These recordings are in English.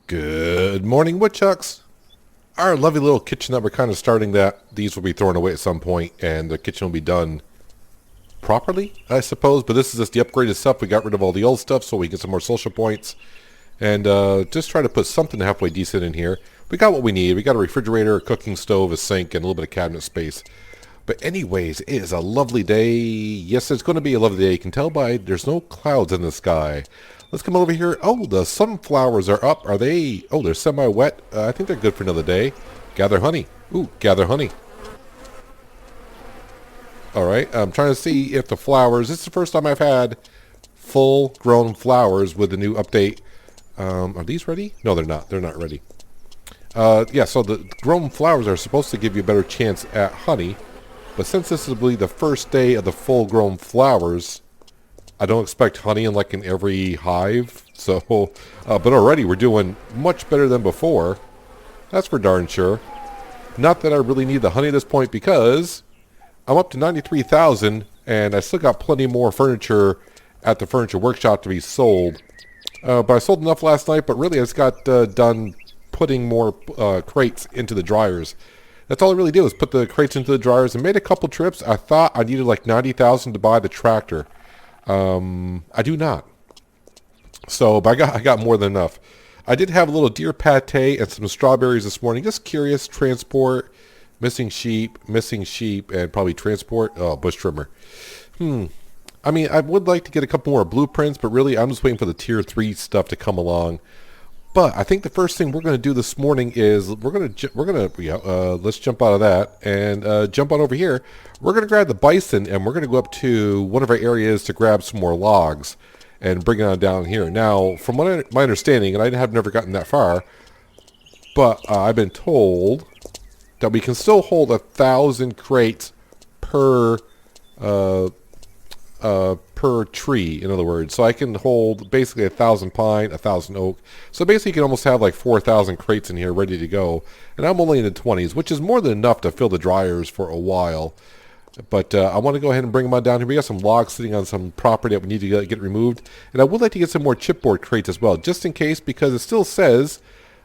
Good morning, woodchucks. Our lovely little kitchen that we're kind of starting, that these will be thrown away at some point, and the kitchen will be done properly, I suppose. But this is just the upgraded stuff. We got rid of all the old stuff so we get some more social points, and just try to put something halfway decent in here. We got what we need. We got a refrigerator, a cooking stove, a sink, and a little bit of cabinet space. But anyways, it is a lovely day. Yes, it's going to be a lovely day. You can tell by there's no clouds in the sky. Let's come over here. Oh, the sunflowers are up. Are they? Oh, they're semi-wet. I think they're good for another day. Gather honey. Ooh, gather honey. All right. I'm trying to see if the flowers. This is the first time I've had full-grown flowers with the new update. Are these ready? No, they're not. They're not ready. Yeah, so the grown flowers are supposed to give you a better chance at honey. But since this will be the first day of the full-grown flowers, I don't expect honey in every hive. So, but already we're doing much better than before. That's for darn sure. Not that I really need the honey at this point because I'm up to 93,000 and I still got plenty more furniture at the furniture workshop to be sold. But I sold enough last night, but really I just got done putting more crates into the dryers. That's all I really did was put the crates into the dryers and made a couple trips. I thought I needed like 90,000 to buy the tractor. I do not. So, but I got more than enough. I did have a little deer pate and some strawberries this morning. Just curious, transport, missing sheep, and probably transport. Oh, bush trimmer. I mean, I would like to get a couple more blueprints, but really I'm just waiting for the tier 3 stuff to come along. But I think the first thing we're going to do this morning is let's jump out of that and jump on over here. We're going to grab the bison and we're going to go up to one of our areas to grab some more logs and bring it on down here. Now, from my understanding, and I have never gotten that far, but I've been told that we can still hold 1,000 crates per tree, in other words. So I can hold basically 1,000 pine, 1,000 oak. So basically you can almost have like 4,000 crates in here ready to go. And I'm only in the 20s, which is more than enough to fill the dryers for a while. But I want to go ahead and bring them on down here. We got some logs sitting on some property that we need to get removed. And I would like to get some more chipboard crates as well, just in case, because it still says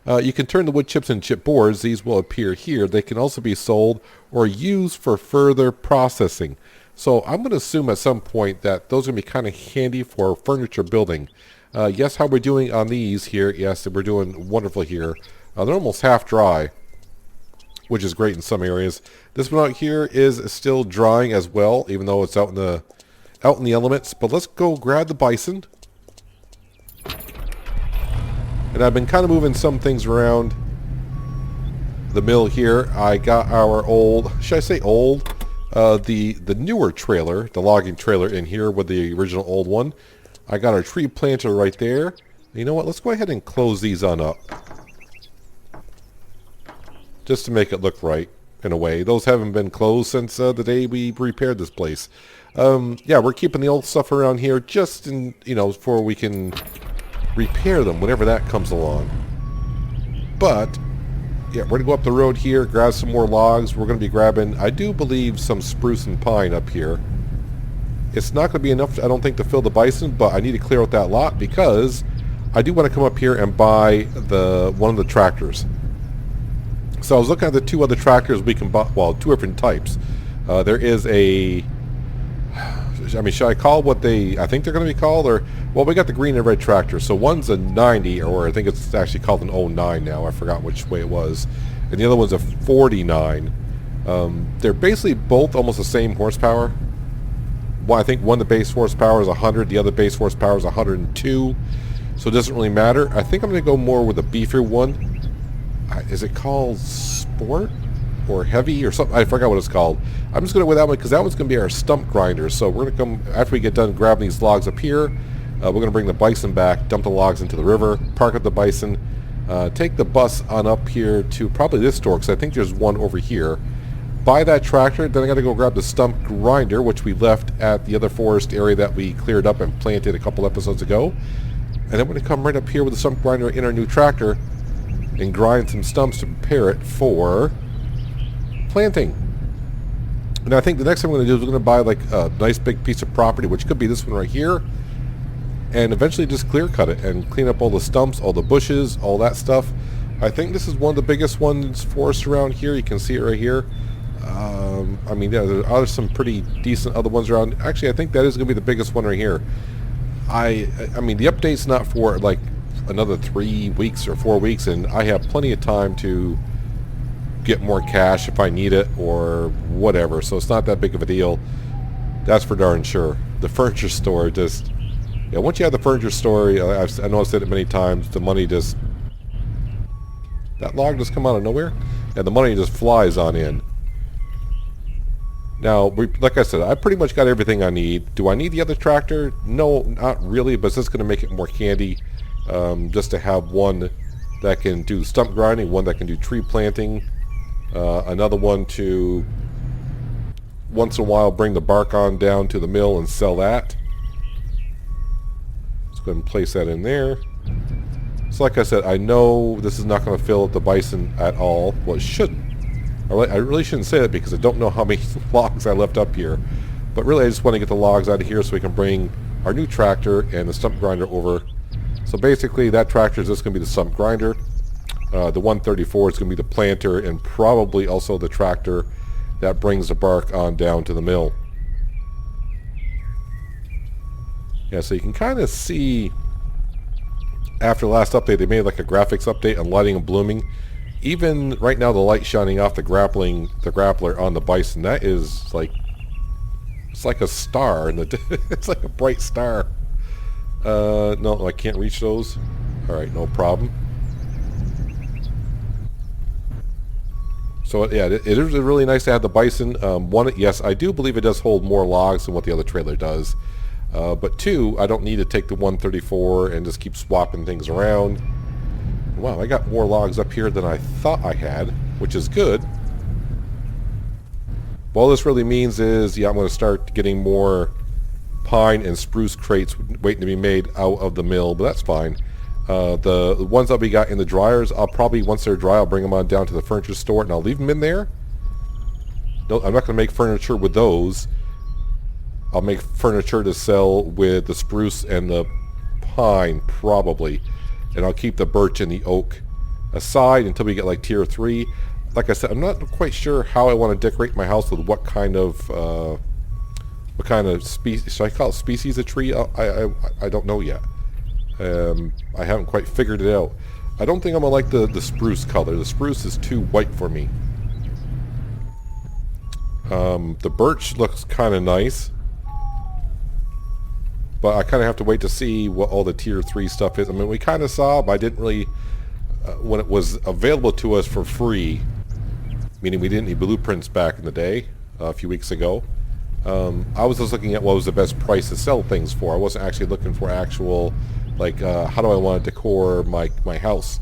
you can turn the wood chips into chipboards. These will appear here. They can also be sold or used for further processing. So I'm going to assume at some point that those are going to be kind of handy for furniture building. Yes, how we're doing on these here. Yes, we're doing wonderful here. They're almost half dry, which is great in some areas. This one out here is still drying as well, even though it's out in the elements. But let's go grab the bison. And I've been kind of moving some things around the mill here. I got our old, should I say old? The newer trailer, the logging trailer in here with the original old one. I got our tree planter right there. You know what? Let's go ahead and close these on up. Just to make it look right, in a way. Those haven't been closed since the day we repaired this place. Yeah, we're keeping the old stuff around here just in, before we can repair them whenever that comes along. But yeah, we're going to go up the road here, grab some more logs. We're going to be grabbing, I do believe, some spruce and pine up here. It's not going to be enough, I don't think, to fill the bison, but I need to clear out that lot because I do want to come up here and buy one of the tractors. So I was looking at the two other tractors we can buy, well, two different types. There is a, should I call what I think they're going to be called? Or, well, we got the green and red tractor. So one's a 90, or I think it's actually called an 09 now. I forgot which way it was. And the other one's a 49. They're basically both almost the same horsepower. Well, I think the base horsepower is 100, the other base horsepower is 102. So it doesn't really matter. I think I'm going to go more with a beefier one. Is it called Sport? Or Heavy or something? I forgot what it's called. I'm just going to go with that one because that one's going to be our stump grinder. So we're going to come, after we get done grabbing these logs up here, we're going to bring the bison back, dump the logs into the river, park up the bison, take the bus on up here to probably this store because I think there's one over here. Buy that tractor, then I got to go grab the stump grinder, which we left at the other forest area that we cleared up and planted a couple episodes ago. And then we're going to come right up here with the stump grinder in our new tractor and grind some stumps to prepare it for planting. And I think the next thing we're going to do is we're going to buy like a nice big piece of property, which could be this one right here. and eventually just clear cut it and clean up all the stumps, all the bushes, all that stuff. I think this is one of the biggest ones forest around here. You can see it right here. I mean, yeah, there are some pretty decent other ones around. Actually, I think that is going to be the biggest one right here. I mean, the update's not for like another 3 weeks or 4 weeks, and I have plenty of time to get more cash if I need it or whatever, so it's not that big of a deal. That's for darn sure. The furniture store just, yeah, once you have the furniture store, I know I've said it many times, the money just, that log just come out of nowhere, and the money just flies on in. Now, like I said, I pretty much got everything I need. Do I need the other tractor? No, not really, but it's just going to make it more handy, just to have one that can do stump grinding, one that can do tree planting, another one to once in a while bring the bark on down to the mill and sell that. Let's go ahead and place that in there. So like I said, I know this is not going to fill up the bison at all. Well, it shouldn't. I really shouldn't say that because I don't know how many logs I left up here. But really I just want to get the logs out of here so we can bring our new tractor and the stump grinder over. So basically that tractor is just going to be the stump grinder. The 134 is going to be the planter and probably also the tractor that brings the bark on down to the mill. Yeah, so you can kind of see after the last update they made like a graphics update on lighting and blooming. Even right now the light shining off the grappler on the bison, that is like, it's like a star in the it's like a bright star. No, I can't reach those. Alright, no problem. So yeah, it is really nice to have the bison. One, yes, I do believe it does hold more logs than what the other trailer does. But two, I don't need to take the 134 and just keep swapping things around. Wow, I got more logs up here than I thought I had, which is good. All this really means is, yeah, I'm going to start getting more pine and spruce crates waiting to be made out of the mill, but that's fine. The ones that we got in the dryers, I'll probably, once they're dry, I'll bring them on down to the furniture store and I'll leave them in there. No, I'm not going to make furniture with those. I'll make furniture to sell with the spruce and the pine, probably. And I'll keep the birch and the oak aside until we get like tier 3. Like I said, I'm not quite sure how I want to decorate my house with what kind of species. Should I call it species of tree? I don't know yet. I haven't quite figured it out. I don't think I'm gonna like the spruce color. The spruce is too white for me. The birch looks kind of nice, but I kind of have to wait to see what all the tier 3 stuff is. I mean, we kind of saw, but I didn't really, when it was available to us for free, meaning we didn't need blueprints back in the day, a few weeks ago, I was just looking at what was the best price to sell things for. I wasn't actually looking for actual, like, how do I want to decor my house.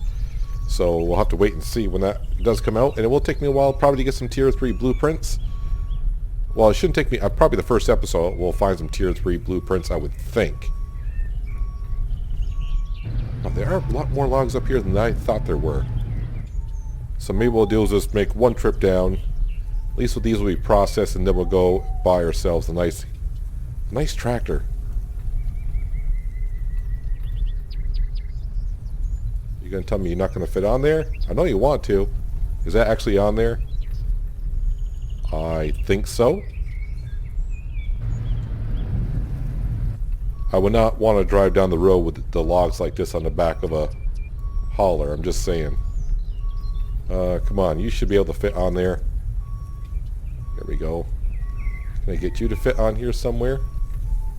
So we'll have to wait and see when that does come out, and it will take me a while probably to get some tier 3 blueprints. Well, it shouldn't take me, probably the first episode we'll find some tier 3 blueprints, I would think. Now, there are a lot more logs up here than I thought there were. So maybe what we'll do is just make one trip down. At least with these will be processed, and then we'll go buy ourselves a nice tractor. You gonna tell me you're not gonna fit on there? I know you want to. Is that actually on there? I think so. I would not want to drive down the road with the logs like this on the back of a hauler. I'm just saying. Come on, you should be able to fit on there. There we go. Can I get you to fit on here somewhere?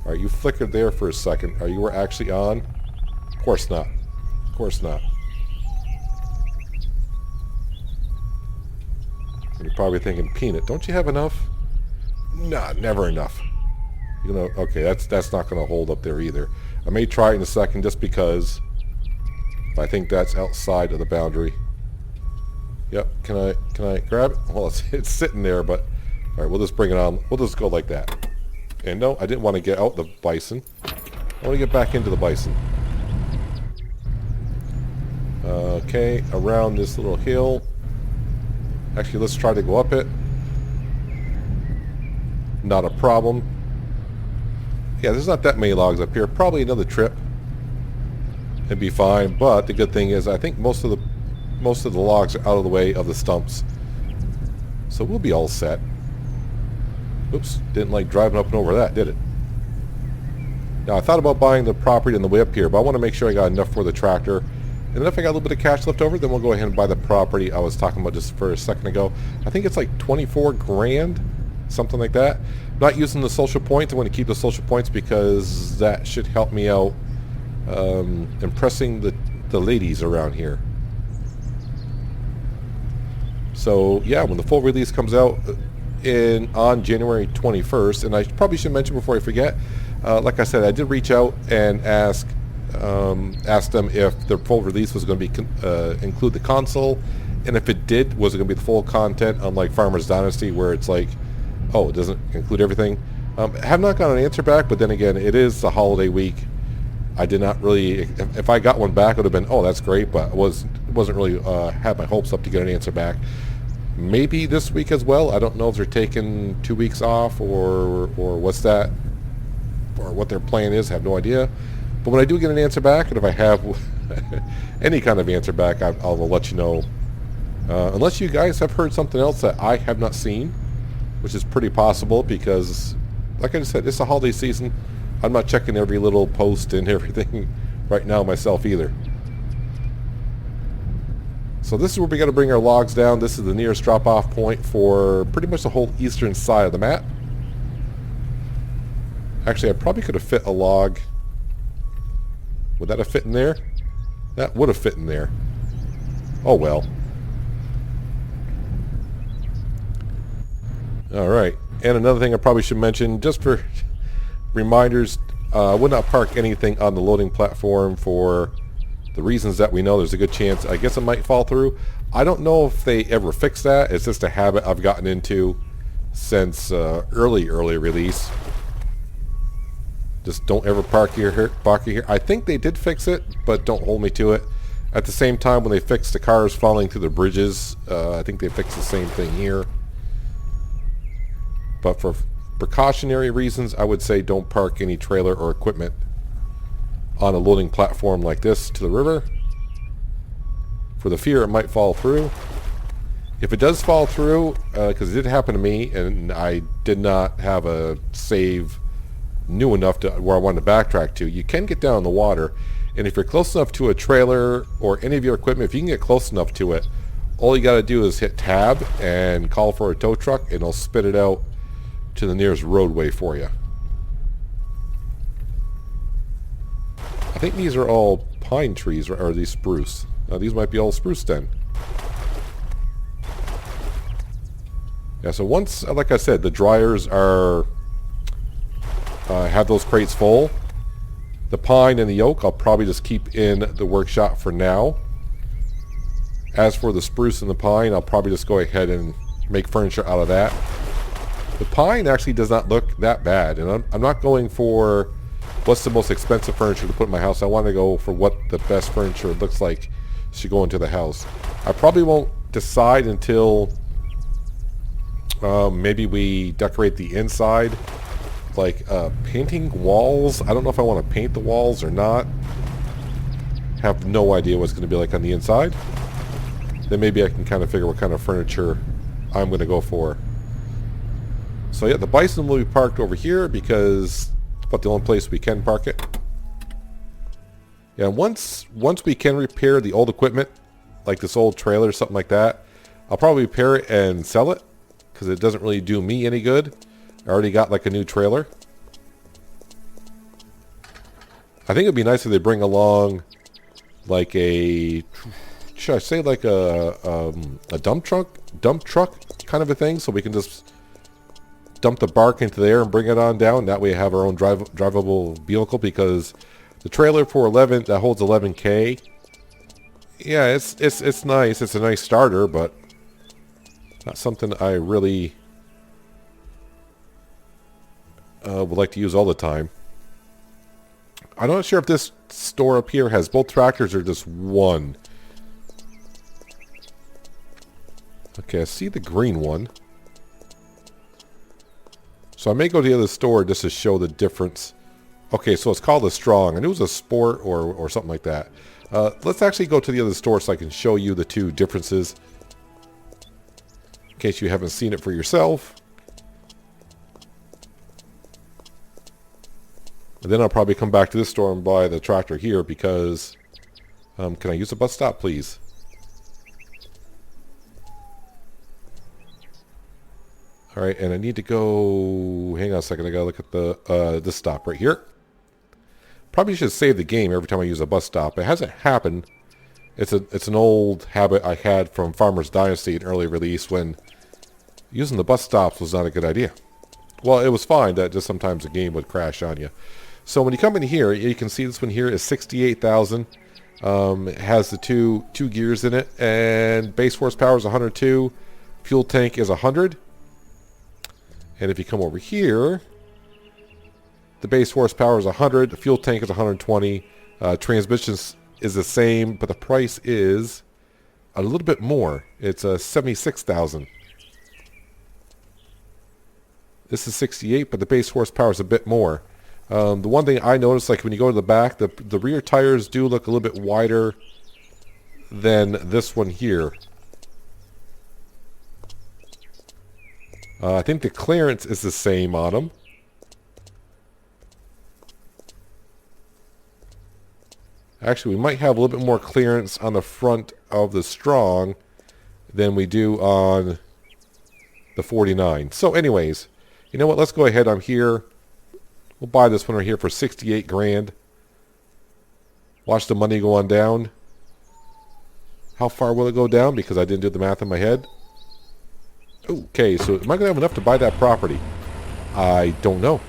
Alright, you flickered there for a second. Are you actually on? Of course not. Of course not. You're probably thinking, Peanut, don't you have enough? Nah, never enough. You know, okay, that's not going to hold up there either. I may try it in a second just because I think that's outside of the boundary. Yep, can I grab it? Well, it's sitting there, but all right, we'll just bring it on. We'll just go like that. And no, I didn't want to get out the bison. I want to get back into the bison. Okay, around this little hill. Actually, let's try to go up it. Not a problem. Yeah, there's not that many logs up here. Probably another trip. and be fine. But the good thing is, I think most of the logs are out of the way of the stumps, so we'll be all set. Oops, didn't like driving up and over that, did it? Now I thought about buying the property and the way up here, but I want to make sure I got enough for the tractor. And then if I got a little bit of cash left over, then we'll go ahead and buy the property I was talking about just for a second ago. I think it's like 24 grand, something like that. Not using the social points. I want to keep the social points because that should help me out impressing the ladies around here. So yeah, when the full release comes out on January 21st, and I probably should mention before I forget, like I said, I did reach out and ask them if the full release was going to be include the console, and if it did, was it going to be the full content, unlike Farmer's Dynasty where it's like, oh, it doesn't include everything. I have not got an answer back, but then again, it is the holiday week. I did not really, if I got one back, it would have been, oh, that's great, but wasn't really had my hopes up to get an answer back. Maybe this week as well. I don't know if they're taking 2 weeks off or what's that, or what their plan is. I have no idea. But when I do get an answer back, and if I have any kind of answer back, I'll let you know. Unless you guys have heard something else that I have not seen, which is pretty possible because, like I just said, it's a holiday season. I'm not checking every little post and everything right now myself either. So this is where we got to bring our logs down. This is the nearest drop-off point for pretty much the whole eastern side of the map. Actually, I probably could have fit a log. Would that have fit in there? That would have fit in there. Oh well. Alright, and another thing I probably should mention, just for reminders, I would not park anything on the loading platform for the reasons that we know. There's a good chance, I guess it might fall through. I don't know if they ever fix that. It's just a habit I've gotten into since early release. Just don't ever park here. I think they did fix it, but don't hold me to it. At the same time, when they fixed the cars falling through the bridges, I think they fixed the same thing here. But for precautionary reasons, I would say don't park any trailer or equipment on a loading platform like this to the river, for the fear it might fall through. If it does fall through, because it did happen to me, and I did not have a save new enough to where I wanted to backtrack to, you can get down in the water, and if you're close enough to a trailer or any of your equipment, if you can get close enough to it, all you got to do is hit tab and call for a tow truck, and it'll spit it out to the nearest roadway for you. I think these are all pine trees, or are these spruce? These might be all spruce then. Yeah, so once, like I said, the dryers are have those crates full, the pine and the oak I'll probably just keep in the workshop for now. As for the spruce and the pine, I'll probably just go ahead and make furniture out of that. The pine actually does not look that bad, and I'm not going for what's the most expensive furniture to put in my house. I want to go for what the best furniture looks like should go into the house. I probably won't decide until maybe we decorate the inside, like painting walls. I don't know if I want to paint the walls or not. Have no idea what's going to be like on the inside. Then maybe I can kind of figure what kind of furniture I'm going to go for. So yeah, the bison will be parked over here because it's about the only place we can park it. Yeah, once we can repair the old equipment, like this old trailer or something like that, I'll probably repair it and sell it because it doesn't really do me any good. I already got like a new trailer. I think it'd be nice if they bring along like a, should I say like a dump truck kind of a thing, so we can just dump the bark into there and bring it on down. That way we have our own drivable vehicle, because the trailer for 11 that holds 11K, yeah, it's nice. It's a nice starter, but not something I really would like to use all the time. I'm not sure if this store up here has both tractors or just one. Okay, I see the green one. So I may go to the other store just to show the difference Okay, so it's called a strong. I knew it was a sport or something like that. Let's actually go to the other store so I can show you the two differences. In case you haven't seen it for yourself. And then I'll probably come back to this store and buy the tractor here because... can I use a bus stop, please? Alright, and I need to go... Hang on a second, I gotta look at the this stop right here. Probably should save the game every time I use a bus stop. It hasn't happened. It's an old habit I had from Farmer's Dynasty, an early release, when using the bus stops was not a good idea. Well, it was fine, that just sometimes the game would crash on you. So when you come in here, you can see this one here is 68,000. It has the two gears in it, and base horsepower is 102. Fuel tank is 100. And if you come over here, the base horsepower is 100. The fuel tank is 120. Transmission is the same, but the price is a little bit more. It's 76,000. This is 68, but the base horsepower is a bit more. The one thing I noticed, like when you go to the back, the rear tires do look a little bit wider than this one here. I think the clearance is the same on them. Actually, we might have a little bit more clearance on the front of the Strong than we do on the 49. So anyways, you know what? Let's go ahead. I'm here. We'll buy this one right here for 68 grand. Watch the money go on down. How far will it go down? Because I didn't do the math in my head. Okay, so am I going to have enough to buy that property? I don't know.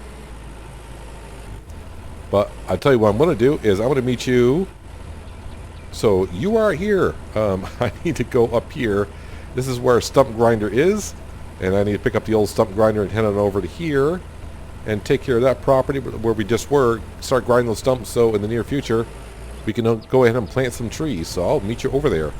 But I'll tell you what I'm going to do is I'm going to meet you. So you are here. I need to go up here. This is where Stump Grinder is. And I need to pick up the old Stump Grinder and head on over to here. And take care of that property where we just were. Start grinding those stumps so in the near future we can go ahead and plant some trees. So I'll meet you over there.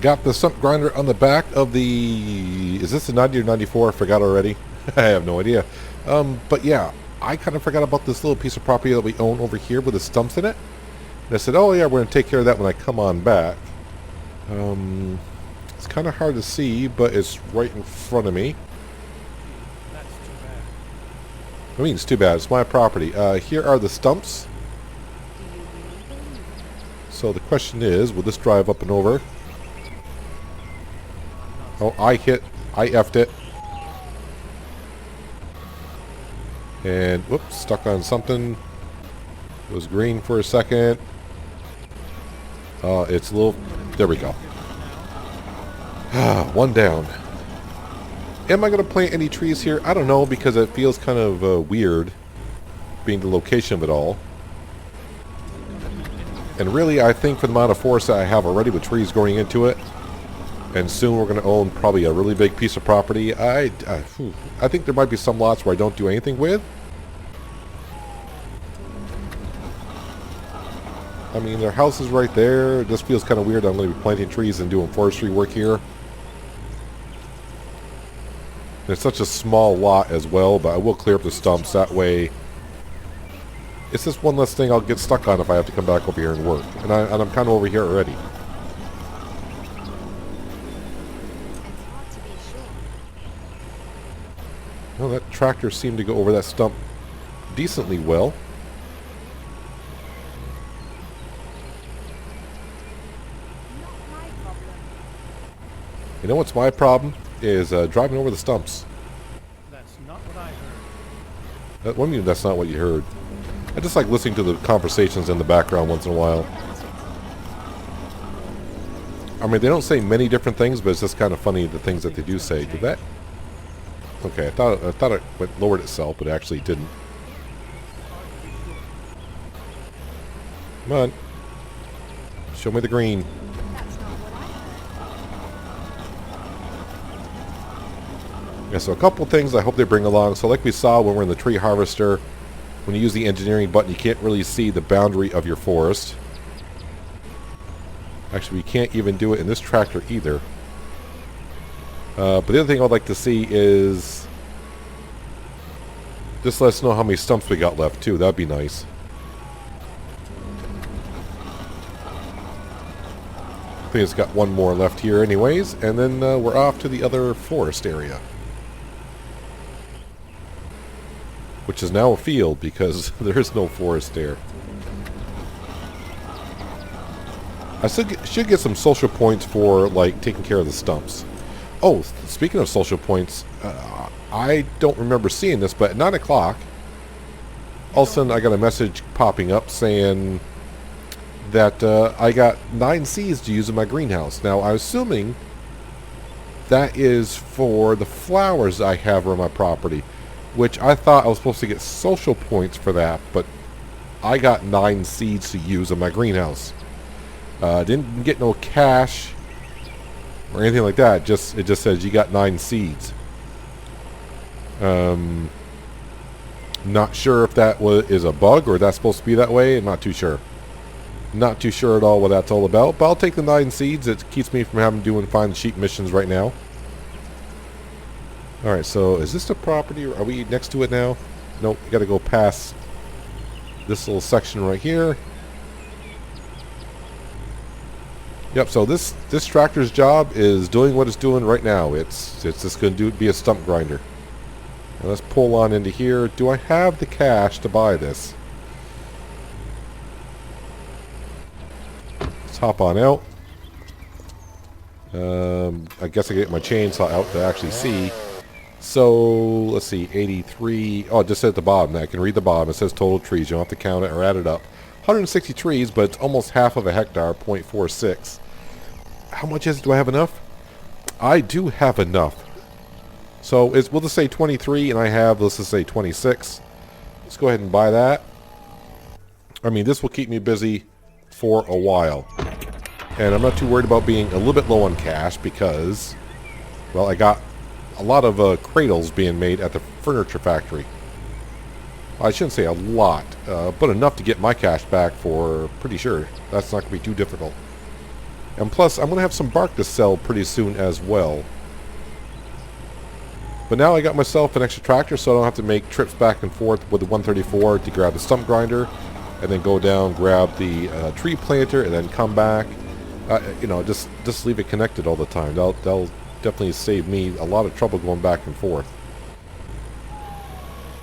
Got the Stump Grinder on the back of the... Is this a 90 or 94? I forgot already. I have no idea. But yeah, I kind of forgot about this little piece of property that we own over here with the stumps in it. And I said, oh yeah, we're going to take care of that when I come on back. It's kind of hard to see, but it's right in front of me. That's too bad. I mean, it's too bad. It's my property. Here are the stumps. So the question is, will this drive up and over? Oh, I effed it. And, whoops, stuck on something. It was green for a second. It's a little... There we go. One down. Am I going to plant any trees here? I don't know, because it feels kind of weird, being the location of it all. And really, I think for the amount of forest that I have already with trees growing into it, and soon we're going to own probably a really big piece of property, I think there might be some lots where I don't do anything with. I mean, their house is right there. It just feels kind of weird. I'm going to be planting trees and doing forestry work here. It's such a small lot as well, but I will clear up the stumps. That way, it's just one less thing I'll get stuck on if I have to come back over here and work. And I'm kind of over here already. Well, that tractor seemed to go over that stump decently well. You know what's my problem? Is driving over the stumps. That's not what I heard. What do you mean that's not what you heard? I just like listening to the conversations in the background once in a while. I mean, they don't say many different things, but it's just kind of funny the things that they do say. Did that? Okay, I thought it lowered itself, but it actually didn't. Come on. Show me the green. Yeah, so a couple things I hope they bring along. So like we saw when we're in the tree harvester, when you use the engineering button, you can't really see the boundary of your forest. Actually, we can't even do it in this tractor either. But the other thing I'd like to see is Just let us know how many stumps we got left, too. That'd be nice. I think it's got one more left here anyways, and then we're off to the other forest area. Which is now a field, because there is no forest there. I should get some social points for, like, taking care of the stumps. Oh, speaking of social points, I don't remember seeing this, but at 9 o'clock, all of a sudden I got a message popping up saying that I got 9 seeds to use in my greenhouse. Now, I'm assuming that is for the flowers I have on my property, which I thought I was supposed to get social points for that, but I got 9 seeds to use in my greenhouse. Didn't get no cash or anything like that. It just says you got 9 seeds. Not sure if that is a bug or that's supposed to be that way. I'm not too sure. Not too sure at all what that's all about. But I'll take the 9 seeds. It keeps me from having to find sheep missions right now. Alright, so is this the property? Are we next to it now? Nope, we gotta go past this little section right here. Yep, so this tractor's job is doing what it's doing right now. It's just going to be a stump grinder. Now let's pull on into here. Do I have the cash to buy this? Let's hop on out. I guess I get my chainsaw out to actually see. So, let's see, 83. Oh, it just said at the bottom. I can read the bottom. It says total trees. You don't have to count it or add it up. 160 trees, but it's almost half of a hectare, 0.46. How much is it? Do I have enough? I do have enough. So we'll just say 23, and I have, let's just say 26. Let's go ahead and buy that. I mean, this will keep me busy for a while. And I'm not too worried about being a little bit low on cash because, well, I got a lot of cradles being made at the furniture factory. I shouldn't say a lot, but enough to get my cash back for pretty sure. That's not going to be too difficult. And plus, I'm going to have some bark to sell pretty soon as well. But now I got myself an extra tractor, so I don't have to make trips back and forth with the 134 to grab the stump grinder, and then go down, grab the tree planter, and then come back. You know, just leave it connected all the time. That'll definitely save me a lot of trouble going back and forth.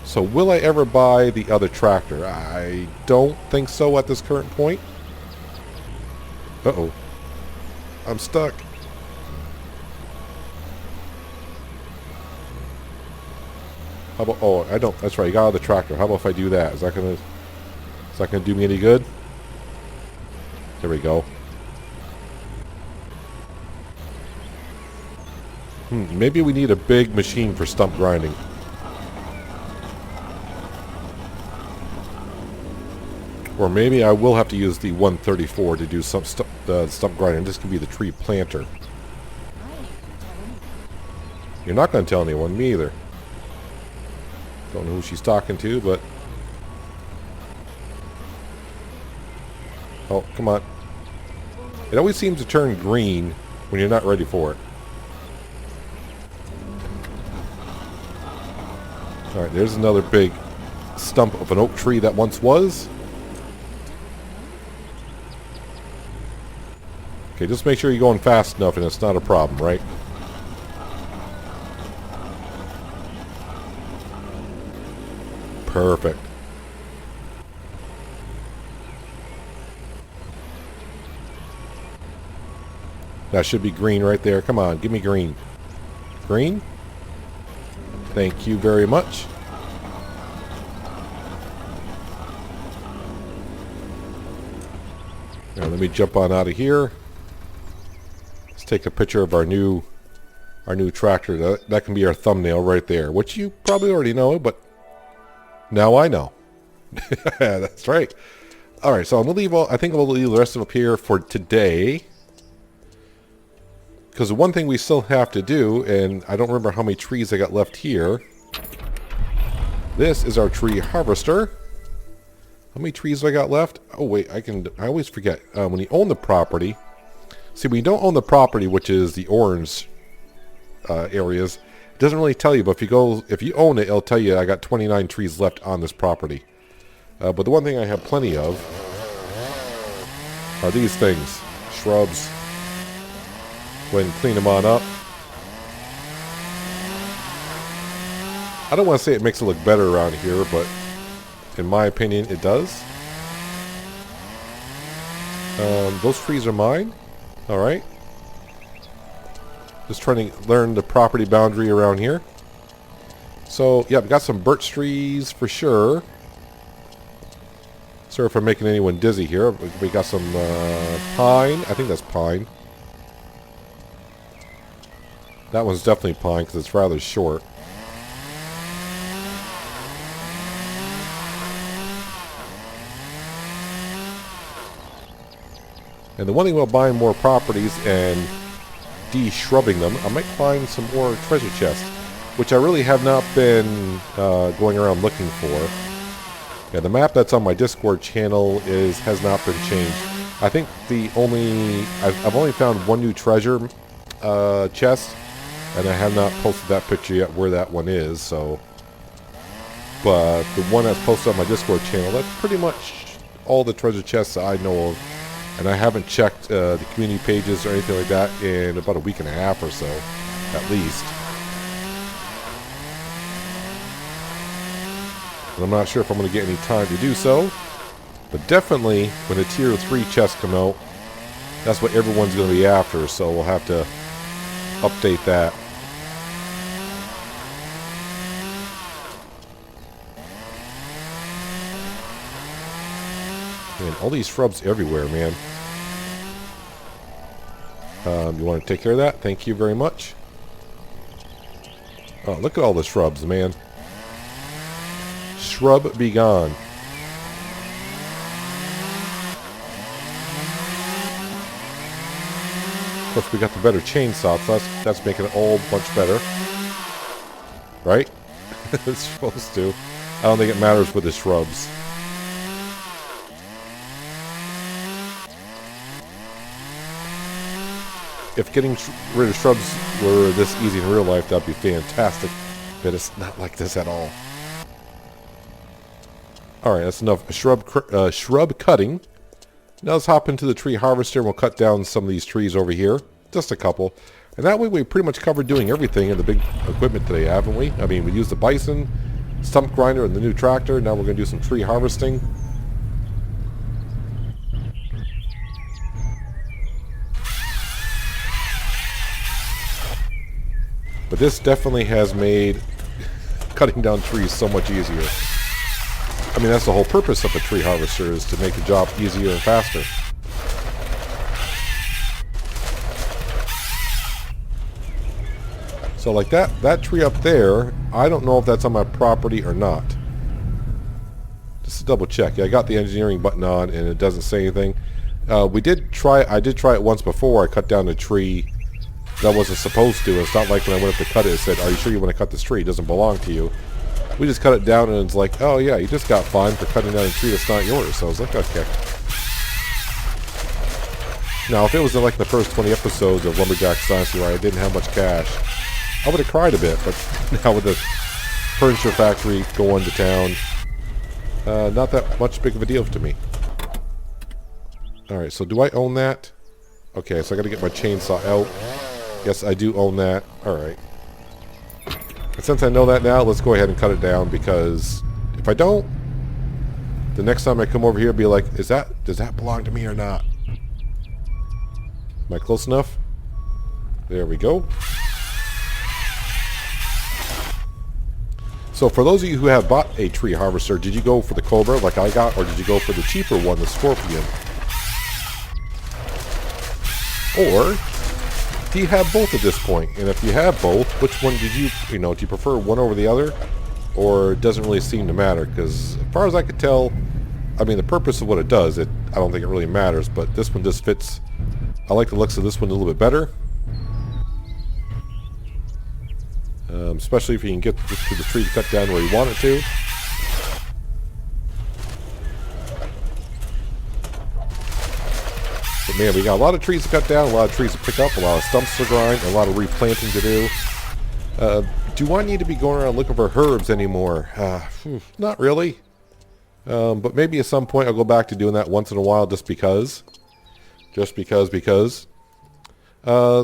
So will I ever buy the other tractor? I don't think so at this current point. Uh-oh. I'm stuck. How about, oh, I don't, that's right, you got out of the tractor. How about if I do that? Is that gonna do me any good? There we go. Maybe we need a big machine for stump grinding. Or maybe I will have to use the 134 to do some stump grinding. This could be the tree planter. You're not going to tell anyone, me either. Don't know who she's talking to, but... Oh, come on. It always seems to turn green when you're not ready for it. Alright, there's another big stump of an oak tree that once was. Okay, just make sure you're going fast enough and it's not a problem, right? Perfect. That should be green right there. Come on, give me green. Green? Thank you very much. Now let me jump on out of here. Let's take a picture of our new tractor. That can be our thumbnail right there, which you probably already know, but now I know. That's right. All right, so I'm gonna leave I think I'll leave the rest of it up here for today. Because the one thing we still have to do, and I don't remember how many trees I got left here. This is our tree harvester. How many trees do I got left? Oh wait, I always forget. When you own the property, see, when you don't own the property, which is the orange areas, It doesn't really tell you, but if you own it, it'll tell you I got 29 trees left on this property. But the one thing I have plenty of are these things, shrubs. Go ahead and clean them on up. I don't want to say it makes it look better around here, but in my opinion, it does. Those trees are mine. All right. Just trying to learn the property boundary around here. So, yeah, we got some birch trees for sure. Sorry if I'm making anyone dizzy here. We got some pine. I think that's pine. That one's definitely pine because it's rather short. And the one thing about buying more properties and de-shrubbing them, I might find some more treasure chests, which I really have not been going around looking for. Yeah, the map that's on my Discord channel has not been changed. I think I've only found one new treasure chest, and I have not posted that picture yet where that one is. So, but the one that's posted on my Discord channel, that's pretty much all the treasure chests that I know of. And I haven't checked the community pages or anything like that in about a week and a half or so, at least. And I'm not sure if I'm going to get any time to do so. But definitely, when the Tier 3 chests come out, that's what everyone's going to be after. So we'll have to update that. Man, all these shrubs everywhere, man. You want to take care of that? Thank you very much. Oh, look at all the shrubs, man. Shrub be gone. Of course, we got the better chainsaw, so that's making it all a bunch better. Right? It's supposed to. I don't think it matters with the shrubs. If getting rid of shrubs were this easy in real life, that'd be fantastic. But it's not like this at all. Alright, that's enough shrub cutting. Now let's hop into the tree harvester and we'll cut down some of these trees over here. Just a couple. And that way we pretty much covered doing everything in the big equipment today, haven't we? I mean, we used the bison, stump grinder, and the new tractor. Now we're going to do some tree harvesting. But this definitely has made cutting down trees so much easier. I mean, that's the whole purpose of a tree harvester, is to make the job easier and faster. So like that tree up there, I don't know if that's on my property or not. Just to double check. Yeah, I got the engineering button on and it doesn't say anything. I did try it once before. I cut down a tree that wasn't supposed to. It's not like when I went up to cut it, it said, "Are you sure you want to cut this tree? It doesn't belong to you." We just cut it down and it's like, "Oh yeah, you just got fined for cutting down a tree that's not yours." So I was like, okay. Now, if it was in like the first 20 episodes of Lumberjack Dynasty where I didn't have much cash, I would have cried a bit. But now with the furniture factory going to town, not that much big of a deal to me. Alright, so do I own that? Okay, so I gotta get my chainsaw out. Yes, I do own that. Alright. And since I know that now, let's go ahead and cut it down, because if I don't, the next time I come over here, I'll be like, does that belong to me or not? Am I close enough? There we go. So for those of you who have bought a tree harvester, did you go for the Cobra like I got, or did you go for the cheaper one, the Scorpion? Or do you have both at this point? And if you have both, which one did do you prefer one over the other? Or it doesn't really seem to matter? Because as far as I could tell, I mean, the purpose of what it does, I don't think it really matters, but this one just fits. I like the looks of this one a little bit better. Especially if you can get to the tree to cut down where you want it to. But man, we got a lot of trees to cut down, a lot of trees to pick up, a lot of stumps to grind, a lot of replanting to do. Do I need to be going around looking for herbs anymore? Not really. But maybe at some point I'll go back to doing that once in a while just because. The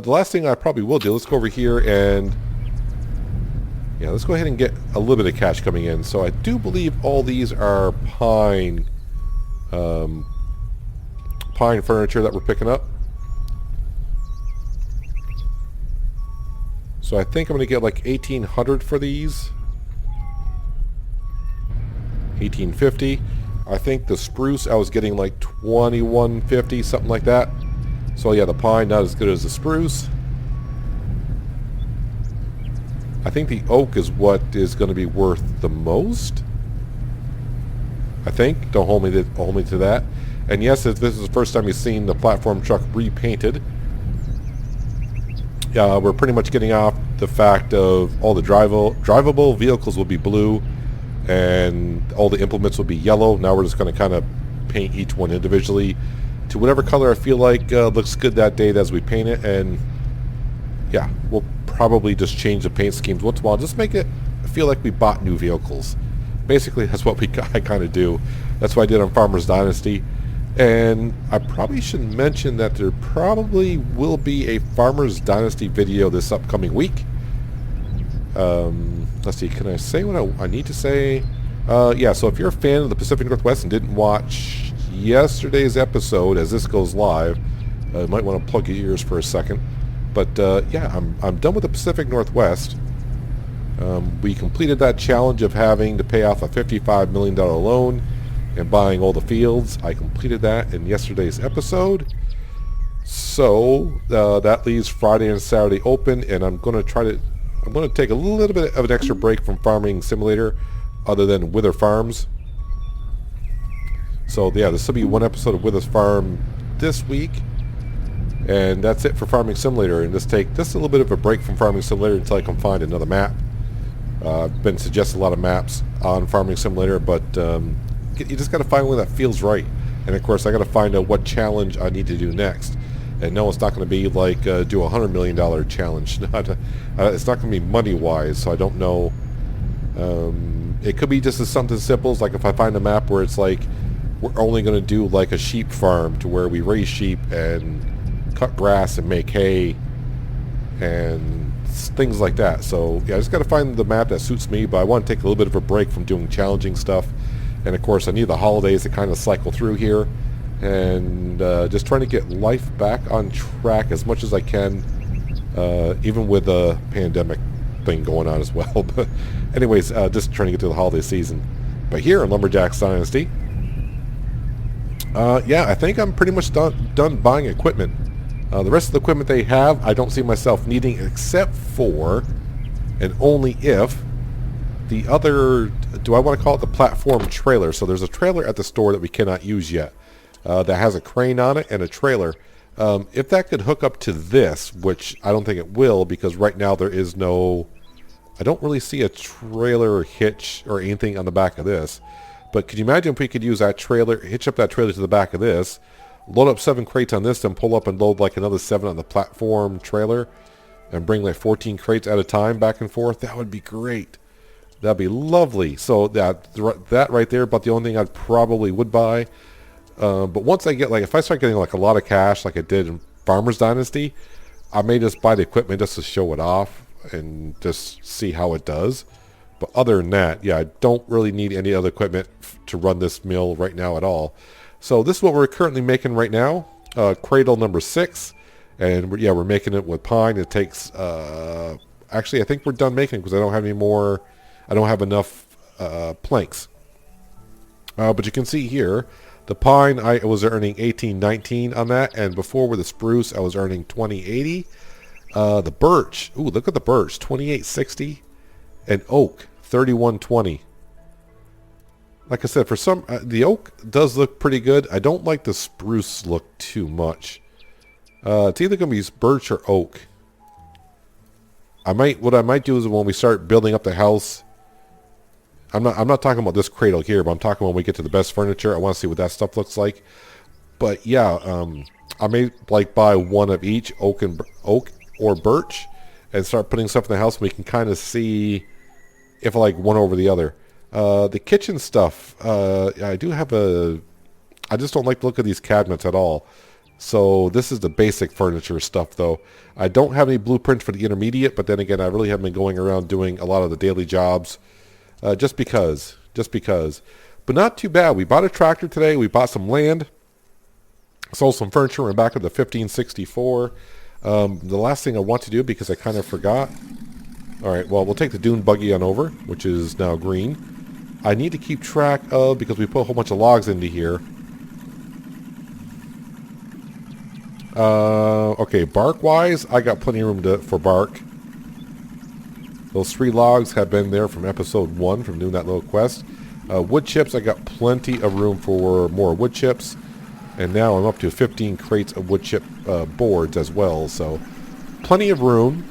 last thing I probably will do, let's go over here and... yeah, let's go ahead and get a little bit of cash coming in. So I do believe all these are pine furniture that we're picking up. So I think I'm going to get like 1,800 for these. 1,850. I think the spruce I was getting like 2,150, something like that. So yeah, the pine not as good as the spruce. I think the oak is what is going to be worth the most. I think. Don't hold me to that. And yes, if this is the first time you've seen the platform truck repainted, we're pretty much getting off the fact of all the drivable vehicles will be blue and all the implements will be yellow. Now we're just going to kind of paint each one individually to whatever color I feel like looks good that day as we paint it. And yeah, we'll probably just change the paint schemes once in a while. Just make it feel like we bought new vehicles. Basically, that's what I kind of do. That's what I did on Farmer's Dynasty. And I probably should mention that there probably will be a Farmer's Dynasty video this upcoming week. Let's see, can I say what I need to say? Yeah, so if you're a fan of the Pacific Northwest and didn't watch yesterday's episode as this goes live, you might want to plug your ears for a second. But yeah, I'm done with the Pacific Northwest. We completed that challenge of having to pay off a $55 million loan and buying all the fields. I completed that in yesterday's episode. So that leaves Friday and Saturday open, and I'm going to take a little bit of an extra break from Farming Simulator other than Wither Farms. So yeah, this will be one episode of Wither's Farm this week. And that's it for Farming Simulator. And just take just a little bit of a break from Farming Simulator until I can find another map. I've been suggesting a lot of maps on Farming Simulator, but you just got to find one that feels right. And of course, I got to find out what challenge I need to do next. And no, it's not going to be like do a $100 million challenge. It's not going to be money-wise, so I don't know. It could be just as something simple as like if I find a map where it's like we're only going to do like a sheep farm to where we raise sheep and cut grass and make hay and things like that. So yeah, I just got to find the map that suits me, but I want to take a little bit of a break from doing challenging stuff. And of course I need the holidays to kind of cycle through here, and just trying to get life back on track as much as I can, even with the pandemic thing going on as well. But anyways, just trying to get through the holiday season. But here in Lumberjack Dynasty, yeah, I think I'm pretty much done buying equipment. The rest of the equipment they have, I don't see myself needing, except for, and only if, the other, do I want to call it the platform trailer? So there's a trailer at the store that we cannot use yet that has a crane on it and a trailer. If that could hook up to this, which I don't think it will, because right now there is no, I don't really see a trailer or hitch or anything on the back of this. But could you imagine if we could use that trailer, hitch up that trailer to the back of this, load up 7 crates on this, then pull up and load like another 7 on the platform trailer, and bring like 14 crates at a time back and forth? That would be great. That'd be lovely. So that right there, but the only thing I probably would buy. But once I get, like, if I start getting like a lot of cash like I did in Farmer's Dynasty, I may just buy the equipment just to show it off and just see how it does. But other than that, yeah, I don't really need any other equipment to run this mill right now at all. So this is what we're currently making right now. Cradle number 6. And we're making it with pine. It takes, actually I think we're done making it because I don't have any more, I don't have enough planks. But you can see here, the pine, I was earning 18.19 on that. And before with the spruce, I was earning 20.80. The birch, ooh, look at the birch, 28.60. And oak, 31.20. Like I said, for some, the oak does look pretty good. I don't like the spruce look too much. It's either going to be birch or oak. What I might do is when we start building up the house, I'm not talking about this cradle here, but I'm talking when we get to the best furniture. I want to see what that stuff looks like. But yeah, I may like buy one of each, oak or birch, and start putting stuff in the house. And we can kind of see if I like one over the other. The kitchen stuff, I do have I just don't like the look of these cabinets at all. So this is the basic furniture stuff, though. I don't have any blueprints for the intermediate, but then again, I really haven't been going around doing a lot of the daily jobs, just because. But not too bad. We bought a tractor today. We bought some land, sold some furniture. We're back at the 1564. The last thing I want to do, because I kind of forgot. All right, well, we'll take the dune buggy on over, which is now green. I need to keep track of, because we put a whole bunch of logs into here. Okay, bark-wise, I got plenty of room for bark. Those 3 logs have been there from episode 1, from doing that little quest. Wood chips, I got plenty of room for more wood chips. And now I'm up to 15 crates of wood chip boards as well, so plenty of room.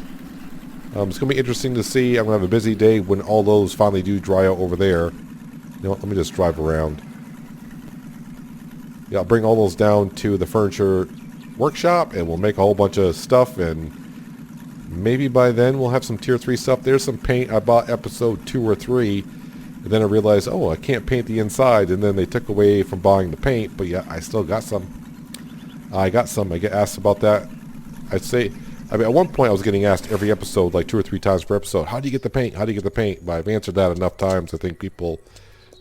It's going to be interesting to see. I'm going to have a busy day when all those finally do dry out over there. You know what, let me just drive around. Yeah, I'll bring all those down to the furniture workshop, and we'll make a whole bunch of stuff, and maybe by then we'll have some tier 3 stuff. There's some paint I bought episode 2 or 3, and then I realized, oh, I can't paint the inside, and then they took away from buying the paint, but yeah, I still got some. I get asked about that. I mean, at one point I was getting asked every episode, like 2 or 3 times per episode, how do you get the paint? How do you get the paint? But I've answered that enough times. I think people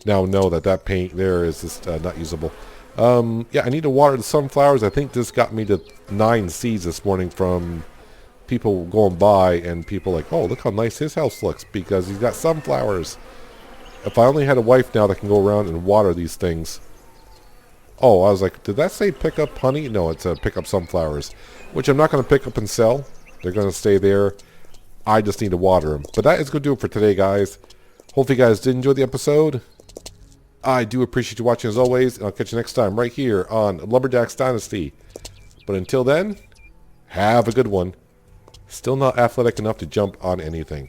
now know that paint there is just not usable. Yeah, I need to water the sunflowers. I think this got me to 9 seeds this morning from people going by, and people like, oh, look how nice his house looks because he's got sunflowers. If I only had a wife now that can go around and water these things. Oh, I was like, did that say pick up honey? No, it's pick up sunflowers, which I'm not going to pick up and sell. They're going to stay there. I just need to water them. But that is going to do it for today, guys. Hopefully you guys did enjoy the episode. I do appreciate you watching as always, and I'll catch you next time right here on Lumberjack's Dynasty. But until then, have a good one. Still not athletic enough to jump on anything.